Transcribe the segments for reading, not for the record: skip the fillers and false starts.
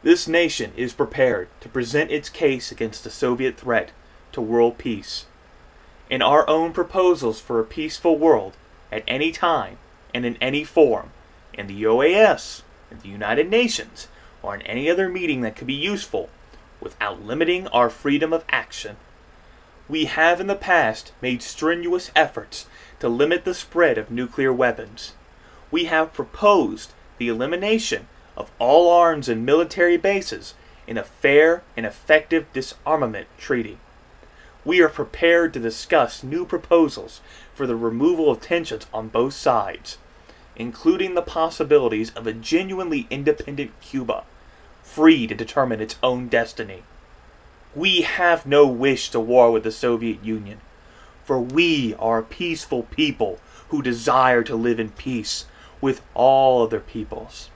This nation is prepared to present its case against the Soviet threat to world peace. In our own proposals for a peaceful world, at any time and in any form, in the OAS, in the United Nations, or in any other meeting that could be useful, without limiting our freedom of action. We have in the past made strenuous efforts to limit the spread of nuclear weapons. We have proposed the elimination of all arms and military bases in a fair and effective disarmament treaty. We are prepared to discuss new proposals for the removal of tensions on both sides, including the possibilities of a genuinely independent Cuba, free to determine its own destiny. We have no wish to war with the Soviet Union, for we are a peaceful people who desire to live in peace with all other peoples.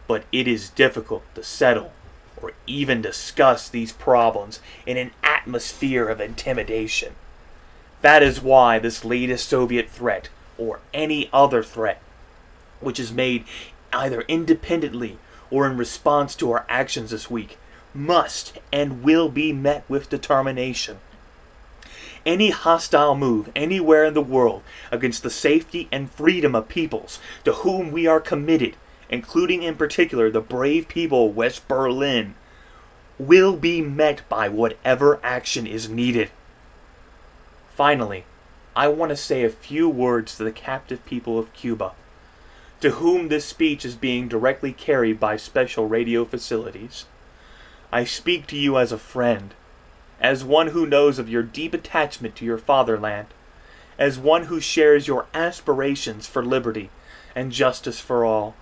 But it is difficult to settle or even discuss these problems in an atmosphere of intimidation. That is why this latest Soviet threat, or any other threat, which is made either independently or in response to our actions this week, must and will be met with determination. Any hostile move anywhere in the world against the safety and freedom of peoples to whom we are committed, including in particular the brave people of West Berlin, will be met by whatever action is needed. Finally, I want to say a few words to the captive people of Cuba, to whom this speech is being directly carried by special radio facilities. I speak to you as a friend, as one who knows of your deep attachment to your fatherland, as one who shares your aspirations for liberty and justice for all.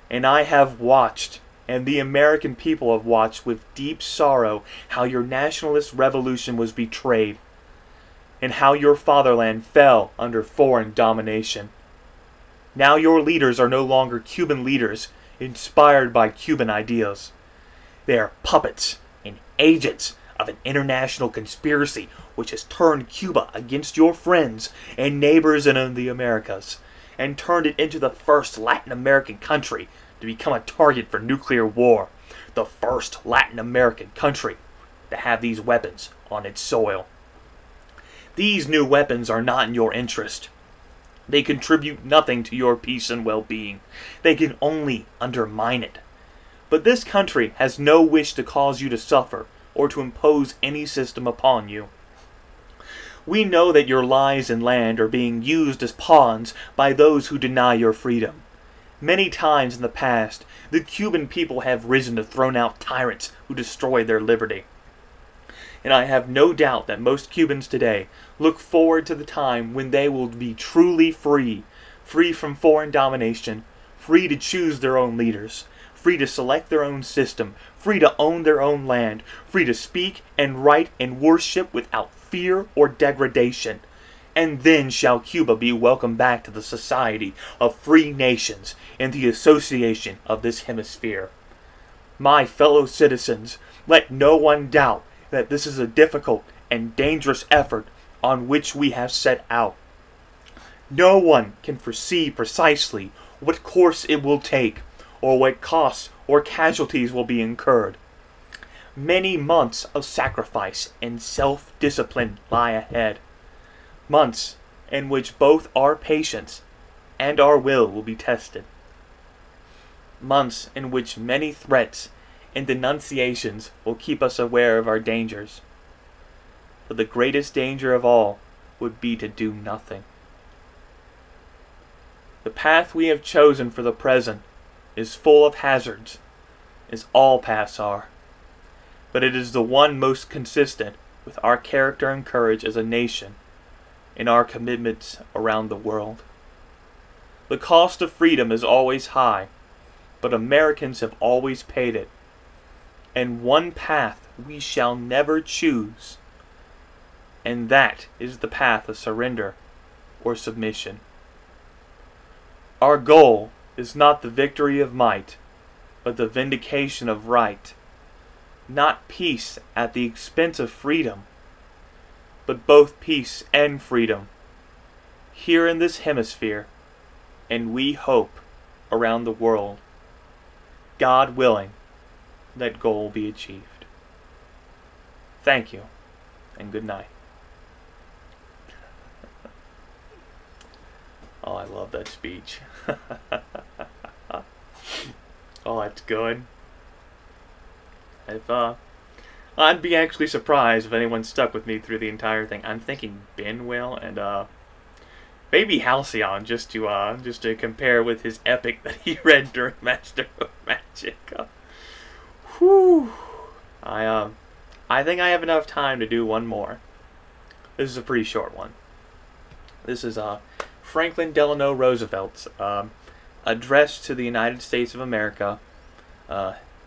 And I have watched, and the American people have watched with deep sorrow how your nationalist revolution was betrayed, and how your fatherland fell under foreign domination. Now your leaders are no longer Cuban leaders inspired by Cuban ideas. They are puppets and agents of an international conspiracy which has turned Cuba against your friends and neighbors in the Americas, and turned it into the first Latin American country to become a target for nuclear war, the first Latin American country to have these weapons on its soil. These new weapons are not in your interest. They contribute nothing to your peace and well-being. They can only undermine it. But this country has no wish to cause you to suffer or to impose any system upon you. We know that your lives and land are being used as pawns by those who deny your freedom. Many times in the past, the Cuban people have risen to throw out tyrants who destroy their liberty. And I have no doubt that most Cubans today look forward to the time when they will be truly free, free from foreign domination, free to choose their own leaders, free to select their own system, free to own their own land, free to speak and write and worship without fear or degradation. And then shall Cuba be welcomed back to the society of free nations and the association of this hemisphere. My fellow citizens, let no one doubt that this is a difficult and dangerous effort on which we have set out. No one can foresee precisely what course it will take, or what costs or casualties will be incurred. Many months of sacrifice and self-discipline lie ahead. Months in which both our patience and our will be tested. Months in which many threats and denunciations will keep us aware of our dangers. But the greatest danger of all would be to do nothing. The path we have chosen for the present is full of hazards, as all paths are, but it is the one most consistent with our character and courage as a nation in our commitments around the world. The cost of freedom is always high, but Americans have always paid it, and one path we shall never choose, and that is the path of surrender or submission. Our goal is not the victory of might, but the vindication of right, not peace at the expense of freedom, but both peace and freedom, here in this hemisphere, and we hope around the world. God willing, that goal will be achieved. Thank you, and good night. Oh, I love that speech. Oh, that's good. I'd be actually surprised if anyone stuck with me through the entire thing. I'm thinking Ben will, and maybe Halcyon, just to compare with his epic that he read during Master of Magic. Whew. I think I have enough time to do one more. This is a pretty short one. This is Franklin Delano Roosevelt's address to the United States of America,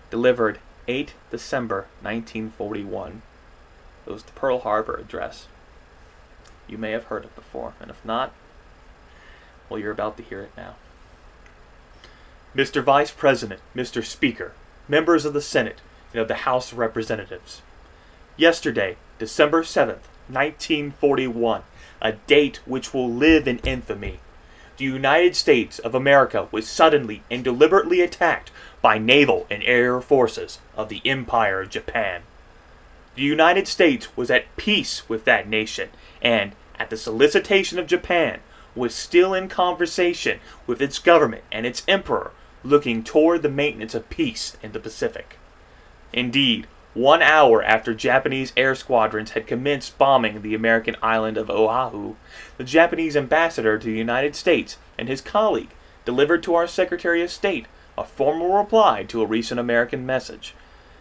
delivered 8 December 1941. It was the Pearl Harbor address. You may have heard it before, and if not, well, you're about to hear it now. Mr. Vice President, Mr. Speaker, members of the Senate and of the House of Representatives. Yesterday, December 7th, 1941, a date which will live in infamy, the United States of America was suddenly and deliberately attacked by naval and air forces of the Empire of Japan. The United States was at peace with that nation and, at the solicitation of Japan, was still in conversation with its government and its emperor, looking toward the maintenance of peace in the Pacific. Indeed, 1 hour after Japanese air squadrons had commenced bombing the American island of Oahu, the Japanese ambassador to the United States and his colleague delivered to our Secretary of State a formal reply to a recent American message.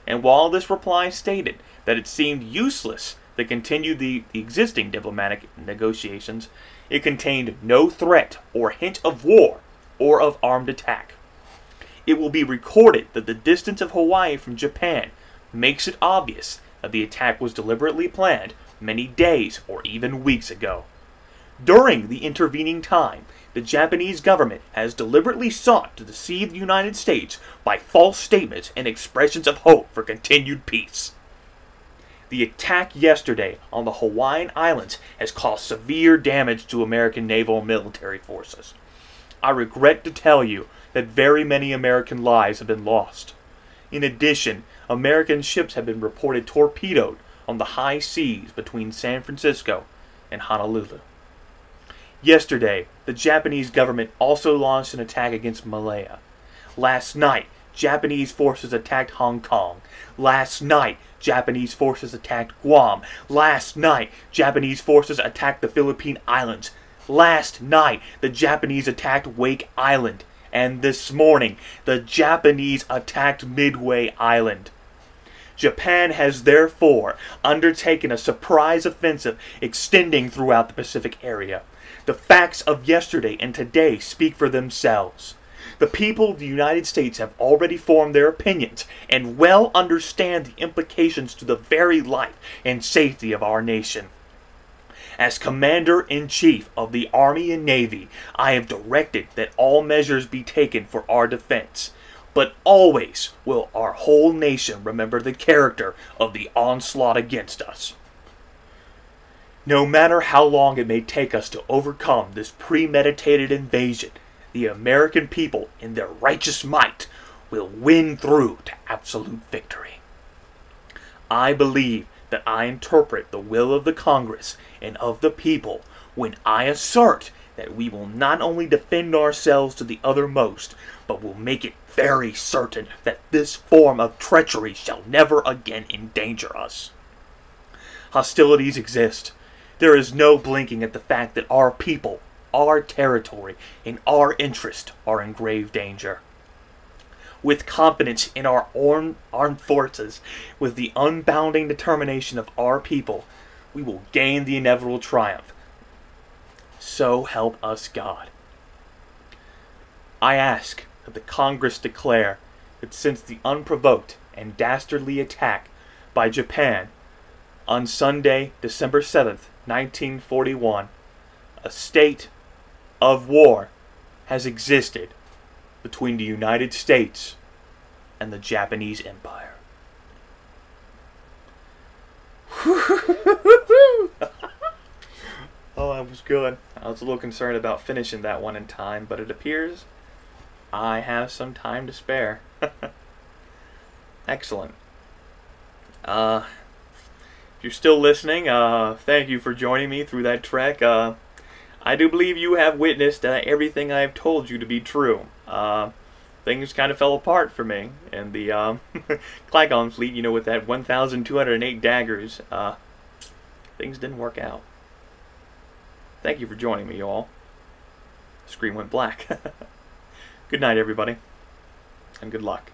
And while this reply stated that it seemed useless to continue the existing diplomatic negotiations, it contained no threat or hint of war or of armed attack. It will be recorded that the distance of Hawaii from Japan makes it obvious that the attack was deliberately planned many days or even weeks ago. During the intervening time, the Japanese government has deliberately sought to deceive the United States by false statements and expressions of hope for continued peace. The attack yesterday on the Hawaiian Islands has caused severe damage to American naval and military forces. I regret to tell you that very many American lives have been lost. In addition, American ships have been reported torpedoed on the high seas between San Francisco and Honolulu. Yesterday, the Japanese government also launched an attack against Malaya. Last night, Japanese forces attacked Hong Kong. Last night, Japanese forces attacked Guam. Last night, Japanese forces attacked the Philippine Islands. Last night, the Japanese attacked Wake Island. And this morning, the Japanese attacked Midway Island. Japan has therefore undertaken a surprise offensive extending throughout the Pacific area. The facts of yesterday and today speak for themselves. The people of the United States have already formed their opinions and well understand the implications to the very life and safety of our nation. As Commander-in-Chief of the Army and Navy, I have directed that all measures be taken for our defense. But always will our whole nation remember the character of the onslaught against us. No matter how long it may take us to overcome this premeditated invasion, the American people, in their righteous might, will win through to absolute victory. I believe that I interpret the will of the Congress and of the people when I assert that we will not only defend ourselves to the uttermost, but will make it very certain that this form of treachery shall never again endanger us. Hostilities exist. There is no blinking at the fact that our people, our territory, and our interest are in grave danger. With confidence in our armed forces, with the unbounding determination of our people, we will gain the inevitable triumph. So help us God. I ask that the Congress declare that since the unprovoked and dastardly attack by Japan on Sunday, December 7th, 1941, a state of war has existed between the United States and the Japanese Empire. Oh, that was good. I was a little concerned about finishing that one in time, but it appears I have some time to spare. Excellent. If you're still listening, thank you for joining me through that trek. I do believe you have witnessed everything I have told you to be true. Things kind of fell apart for me, and the Clygon fleet, you know, with that 1,208 daggers, things didn't work out. Thank you for joining me, y'all. Screen went black. Good night, everybody, and good luck.